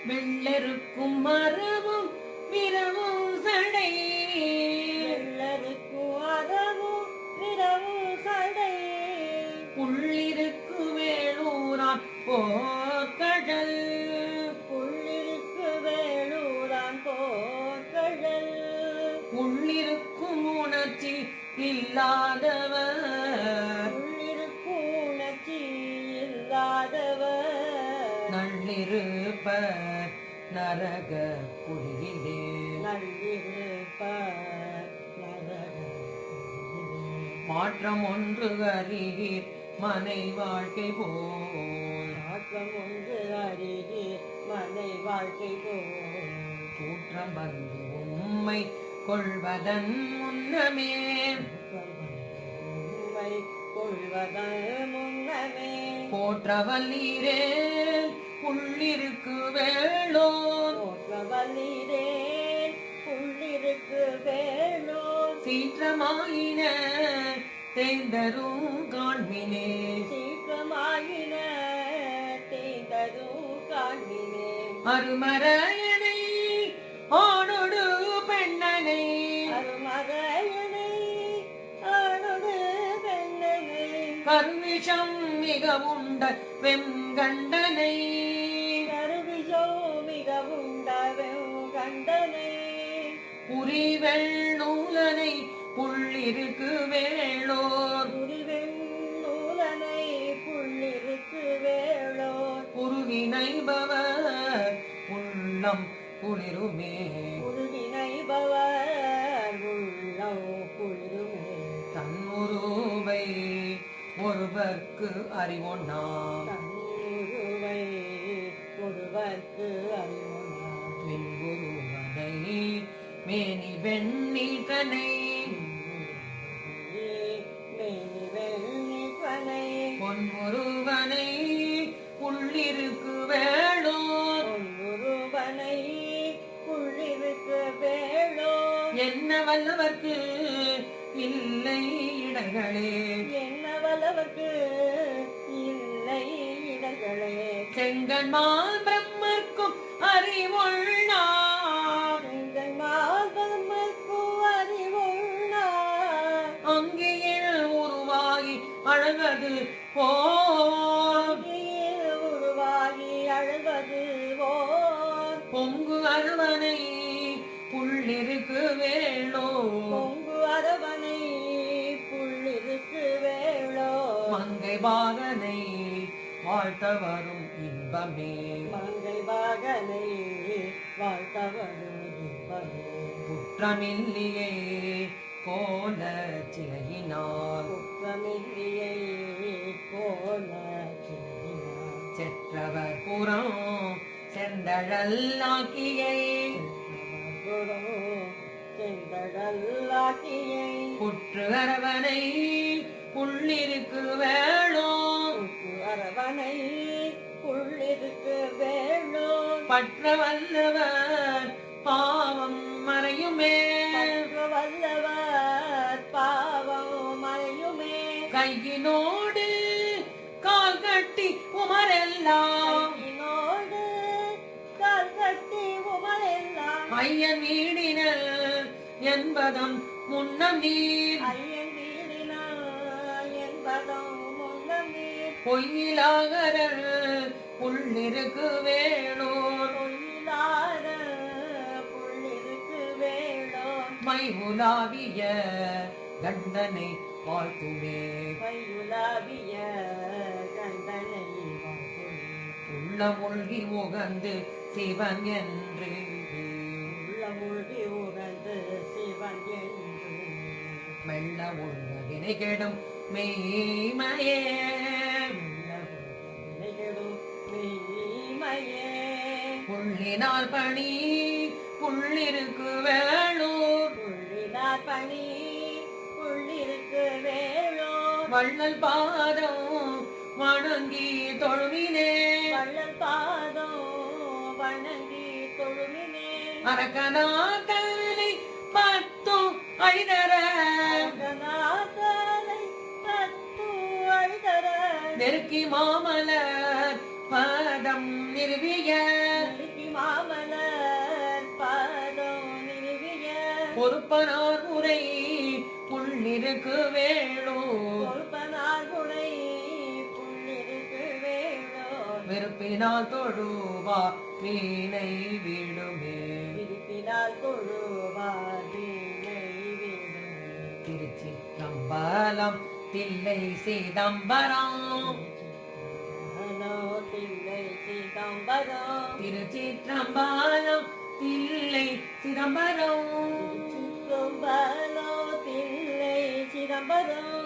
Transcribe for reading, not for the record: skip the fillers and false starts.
வெள்ளருக்கும் மரமும் விரவும் சடை வெள்ளருக்கும் அறவும் விரவும் சடை புள்ளிருக்கு வேளூரான் போர்க்கடல் புள்ளிருக்கு வேளூரான் போர்க்கடல் உள்ளிருக்கும் உணர்ச்சி இல்லாதவர் உள்ளிருக்கும் உணர்ச்சி இல்லாதவர் நள்ளிருப்ப நரக குழியிலே நள்ளிருப்பார் நரக மாற்றம் ஒன்று அறியீர் மனை வாழ்க்கை போல் மாற்றம் ஒன்று அருகே மனை வாழ்க்கை போல் கூற்றம் வந்து உம்மை கொள்வதன் முன்னமே உம்மை கொள்வதன் முன்னமே போற்றவல்லீரே உள்ளிருக்கு வேளோர் போற்றவல்லீரேன் உள்ளிருக்கு வேளோர் சீற்றமாயின தேர்ந்தரும் காண்மினே சீக்கிரமாயின தேர்ந்ததும் காண்பினே அருமரையனை ஆணொடு பெண்ணனை அருமறையனை ஆனது பெண்ணனை கருவிஷம் மிக உண்ட வெங்கண்டனை கருவிஷோ மிக உண்டவன் கண்டனை புரிவெள் நூலனை புள்ளிருக்கு வேளோர் புரிவெண் நூலனை புள்ளிருக்கு வேளோர் உருவினைபவர் உள்ளம் குளிருமே உருவினைபவர் உள்ளம் குளிருமே தன்னுருவை ஒருவர்க்கு அறிவொண்ணாம் தன்னுருவை ஒருவர்க்கு அறிவுனார் வெண்குருவனை மேனி வெண்ணீட்டனை மேனிவெண்ணிப்பனை பொன்முருவனை உள்ளிருக்கு வேளோர் ஒருவனை உள்ளிருக்கு வேளோ என்ன வல்லவர்க்கு இல்லை இடர்களே என்ன வல்லவர்க்கு இல்லை இடர்களே செங்கன்மால் பிரம்மர்க்கும் அறிவொண்ணாம் எங்கள் மாதமக்கு அறிவுள்ளா அங்கேயில் உருவாகி அழகது போர் உருவாகி அழுவது ஓர் பொங்கு அருவனை புள்ளிருக்கு வேளோ பொங்கு அரவணை புள்ளிருக்கு வேளோ மங்கை பாகனை வாழ்த்த வரும் இன்பமே மங்கை பாகனை வாழ்த்தவரும் இன்பமே குற்றமில்லியே கோல சிலையினால் குற்றமில்லியை போல செய்தினார் செற்றவர் புறம் செந்தழல்லாக்கியை செந்தடல்லாக்கியை புற்று அரவனை புள்ளிருக்கு வேளோ அரவணை புள்ளிருக்கு வேளோ பற்ற வல்லவர் பாவம் மறையுமே வல்லவர் பாவம் மறையுமே கையினோடு கால் கட்டி உமரெல்லாம் கையினோடு கால் கட்டி உமரெல்லாம் ஐயன் வீடினர் என்பதம் முன்னம் நீர் ஐயன் வீடினார் என்பதும் முன்னமே பொய்யிலாகரர் புள்ளிருக்கு வேளோர் பொய்யிலாத புள்ளிருக்கு வேளோ மைவுலாவிய கண்டனை வாழ்த்துமே கையுலாவிய கண்டனை வாழ்த்துமே உள்ள மூழ்கி உகந்து சிவன் என்று உள்ள மூழ்கி உகந்து சிவன் என்று மெல்ல உள்ள வினை கெடும் மெய்மையே நிகழும் மெய்மையே புள்ளினால் பணி புள்ளிருக்கு வேளூர் புள்ளினார் பணி புள்ளிருக்கு வேளோ வள்ளல் பாதம் வணங்கி தொழுவினே வள்ளல் பாதம் வணங்கி தொழுமினே அரக்கனாத்தனை பத்தும் அழிதர அரங்கநாதனை பத்து அழுதர நெருக்கி மாமலர் பாதம் நிறுவிய நெருக்கி மாமலர் பாதம் நிறுவிய பொறுப்பனார் உரை புள்ளிருக்கு வேளோ பொறுப்பனார் குலை புள்ளிருக்கு வேளோ வெறுப்பினால் தொழுவா வீணை விடுமே விரிப்பினால் கொழுவார் வீணை விடுமே திருச்சிற்றம்பலம் தில்லை சிதம்பரம் ஹலோ தில்லை சிதம்பரம் திருச்சிற்றம்பலம் தில்லை சிதம்பரம் சிற்றம்பலோ தில்லை சிதம்பரம்